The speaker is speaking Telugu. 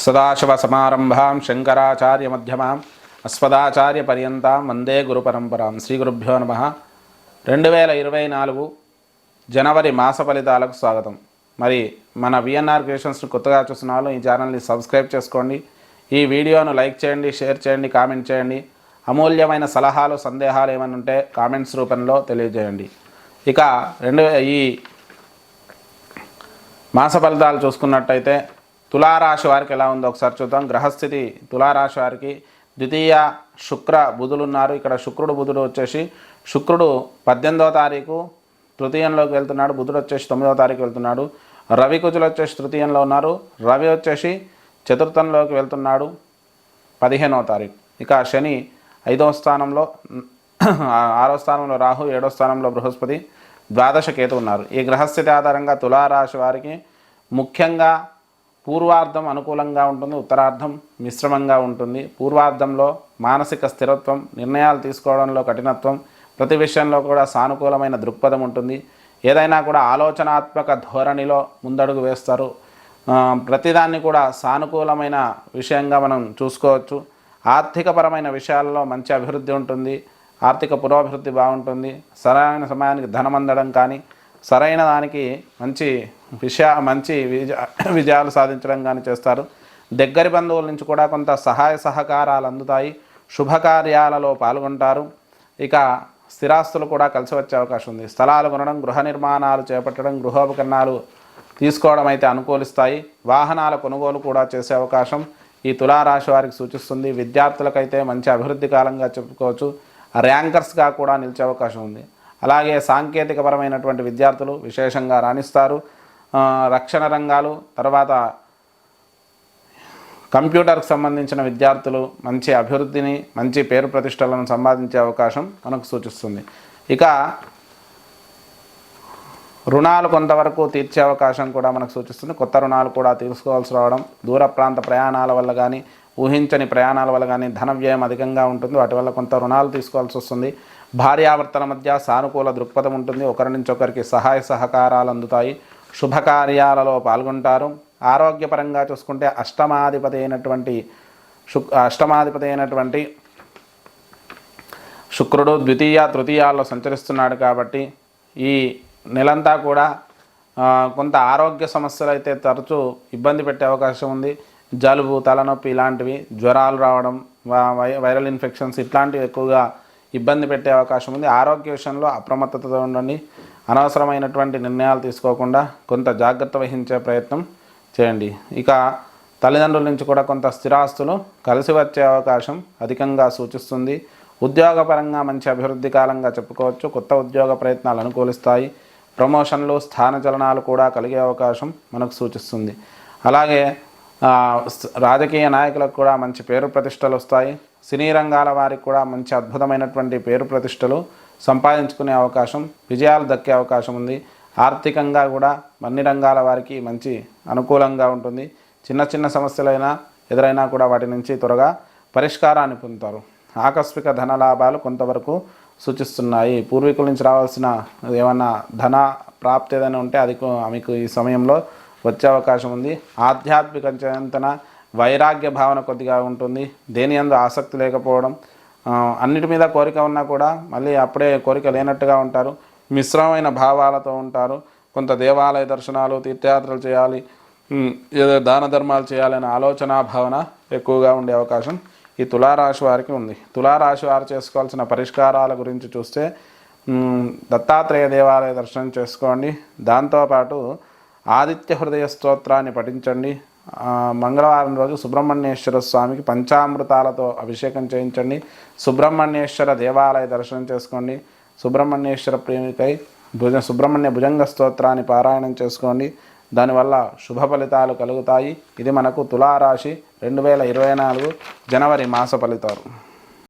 సదాశివసమారంభాం శంకరాచార్యమధ్యమాం అస్మదాచార్యపర్యంతాం వందే గురుపరంపరాం. శ్రీ గురుభ్యో నమః. 2024 జనవరి మాస ఫలితాలకు స్వాగతం. మరి మన విఎన్ఆర్ క్రియేషన్స్ని కొత్తగా చూస్తున్న వాళ్ళు ఈ ఛానల్ని సబ్స్క్రైబ్ చేసుకోండి. ఈ వీడియోను లైక్ చేయండి, షేర్ చేయండి, కామెంట్ చేయండి. అమూల్యమైన సలహాలు సందేహాలు ఏమైనా ఉంటే కామెంట్స్ రూపంలో తెలియజేయండి. ఇక ఈ మాస ఫలితాలు చూసుకున్నట్టయితే తులారాశి వారికి ఎలా ఉందో ఒకసారి చూద్దాం. గ్రహస్థితి తులారాశి వారికి ద్వితీయ శుక్ర బుధులు ఉన్నారు. ఇక్కడ శుక్రుడు బుధుడు వచ్చేసి శుక్రుడు 18వ తారీఖు తృతీయంలోకి వెళ్తున్నాడు, బుధుడు వచ్చేసి 9వ తారీఖు వెళ్తున్నాడు. రవి కుజులు వచ్చేసి తృతీయంలో ఉన్నారు, రవి వచ్చేసి చతుర్థంలోకి వెళ్తున్నాడు 15వ తారీఖు. ఇక శని 5వ స్థానంలో, 6వ స్థానంలో రాహు, 7వ స్థానంలో బృహస్పతి, ద్వాదశ కేతు ఉన్నారు. ఈ గ్రహస్థితి ఆధారంగా తులారాశి వారికి ముఖ్యంగా పూర్వార్ధం అనుకూలంగా ఉంటుంది, ఉత్తరార్ధం మిశ్రమంగా ఉంటుంది. పూర్వార్ధంలో మానసిక స్థిరత్వం, నిర్ణయాలు తీసుకోవడంలో కఠినత్వం, ప్రతి విషయంలో కూడా సానుకూలమైన దృక్పథం ఉంటుంది. ఏదైనా కూడా ఆలోచనాత్మక ధోరణిలో ముందడుగు వేస్తారు. ప్రతిదాన్ని కూడా సానుకూలమైన విషయంగా మనం చూసుకోవచ్చు. ఆర్థికపరమైన విషయాల్లో మంచి అభివృద్ధి ఉంటుంది, ఆర్థిక పురోభివృద్ధి బాగుంటుంది. సరైన సమయానికి ధనం అందడం కానీ, సరైన దానికి మంచి విజయాలు సాధించడం కానీ చేస్తారు. దగ్గరి బంధువుల నుంచి కూడా కొంత సహాయ సహకారాలు అందుతాయి. శుభకార్యాలలో పాల్గొంటారు. ఇక స్థిరాస్తులు కూడా కలిసి వచ్చే అవకాశం ఉంది. స్థలాలు కొనడం, గృహ నిర్మాణాలు చేపట్టడం, గృహోపకరణాలు తీసుకోవడం అయితే అనుకూలిస్తాయి. వాహనాల కొనుగోలు కూడా చేసే అవకాశం ఈ తులారాశి వారికి సూచిస్తుంది. విద్యార్థులకైతే మంచి అభివృద్ధి కాలంగా చెప్పుకోవచ్చు. ర్యాంకర్స్గా కూడా నిలిచే అవకాశం ఉంది. అలాగే సాంకేతికపరమైనటువంటి విద్యార్థులు విశేషంగా రాణిస్తారు. రక్షణ రంగాలు, తర్వాత కంప్యూటర్కి సంబంధించిన విద్యార్థులు మంచి అభివృద్ధిని, మంచి పేరు ప్రతిష్టలను సంపాదించే అవకాశం మనకు సూచిస్తుంది. ఇక రుణాలు కొంతవరకు తీర్చే అవకాశం కూడా మనకు సూచిస్తుంది. కొత్త రుణాలు కూడా తీసుకోవాల్సి రావడం, దూర ప్రాంత ప్రయాణాల వల్ల కానీ, ఊహించని ప్రయాణాల వల్ల కానీ ధన వ్యయం అధికంగా ఉంటుంది. వాటి వల్ల కొంత రుణాలు తీసుకోవాల్సి వస్తుంది. భార్యాభర్తల మధ్య సానుకూల దృక్పథం ఉంటుంది. ఒకరి నుంచి ఒకరికి సహాయ సహకారాలు అందుతాయి. శుభకార్యాలలో పాల్గొంటారు. ఆరోగ్యపరంగా చూసుకుంటే అష్టమాధిపతి అయినటువంటి శుక్రుడు ద్వితీయ తృతీయాల్లో సంచరిస్తున్నాడు కాబట్టి ఈ నెలంతా కూడా కొంత ఆరోగ్య సమస్యలు అయితే తరచూ ఇబ్బంది పెట్టే అవకాశం ఉంది. జలుబు, తలనొప్పి ఇలాంటివి, జ్వరాలు రావడం, వైరల్ ఇన్ఫెక్షన్స్ ఇట్లాంటివి ఎక్కువగా ఇబ్బంది పెట్టే అవకాశం ఉంది. ఆరోగ్య విషయంలో అప్రమత్తతతో ఉండండి. అనవసరమైనటువంటి నిర్ణయాలు తీసుకోకుండా కొంత జాగ్రత్త వహించే ప్రయత్నం చేయండి. ఇక తల్లిదండ్రుల నుంచి కూడా కొంత స్థిరాస్తులు కలిసి వచ్చే అవకాశం అధికంగా సూచిస్తుంది. ఉద్యోగపరంగా మంచి అభివృద్ధి కాలంగా చెప్పుకోవచ్చు. కొత్త ఉద్యోగ ప్రయత్నాలు అనుకూలిస్తాయి. ప్రమోషన్లు, స్థానచలనాలు కూడా కలిగే అవకాశం మనకు సూచిస్తుంది. అలాగే రాజకీయ నాయకులకు కూడా మంచి పేరు ప్రతిష్టలు వస్తాయి. సినీ రంగాల వారికి కూడా మంచి అద్భుతమైనటువంటి పేరు ప్రతిష్టలు సంపాదించుకునే అవకాశం, విజయాలు దక్కే అవకాశం ఉంది. ఆర్థికంగా కూడా అన్ని రంగాల వారికి మంచి అనుకూలంగా ఉంటుంది. చిన్న చిన్న సమస్యలైనా ఎదురైనా కూడా వాటి నుంచి త్వరగా పరిష్కారాన్ని పొందుతారు. ఆకస్మిక ధనలాభాలు కొంతవరకు సూచిస్తున్నాయి. పూర్వీకుల నుంచి రావాల్సిన ఏమన్నా ధన ప్రాప్తి ఏదైనా ఉంటే అది మీకు ఈ సమయంలో వచ్చే అవకాశం ఉంది. ఆధ్యాత్మిక చింతన, వైరాగ్య భావన కొద్దిగా ఉంటుంది. దేని యందు ఆసక్తి లేకపోవడం, అన్నిటి మీద కోరిక ఉన్నా కూడా మళ్ళీ అప్పుడే కోరిక లేనట్టుగా ఉంటారు. మిశ్రమైన భావాలతో ఉంటారు. కొంత దేవాలయ దర్శనాలు, తీర్థయాత్రలు చేయాలి, ఏదో దాన ధర్మాలు చేయాలనే ఆలోచన భావన ఎక్కువగా ఉండే అవకాశం ఈ తులారాశి వారికి ఉంది. తులారాశి వారు చేసుకోవాల్సిన పరిష్కారాల గురించి చూస్తే దత్తాత్రేయ దేవాలయ దర్శనం చేసుకోండి. దాంతోపాటు ఆదిత్య హృదయ స్తోత్రాన్ని పఠించండి. మంగళవారం రోజు సుబ్రహ్మణ్యేశ్వర స్వామికి పంచామృతాలతో అభిషేకం చేయించండి. సుబ్రహ్మణ్యేశ్వర దేవాలయ దర్శనం చేసుకోండి. సుబ్రహ్మణ్యేశ్వర ప్రేమికై సుబ్రహ్మణ్య భుజంగ స్తోత్రాన్ని పారాయణం చేసుకోండి. దానివల్ల శుభ ఫలితాలు కలుగుతాయి. ఇది మనకు తులారాశి 2024 జనవరి మాస ఫలితాలు.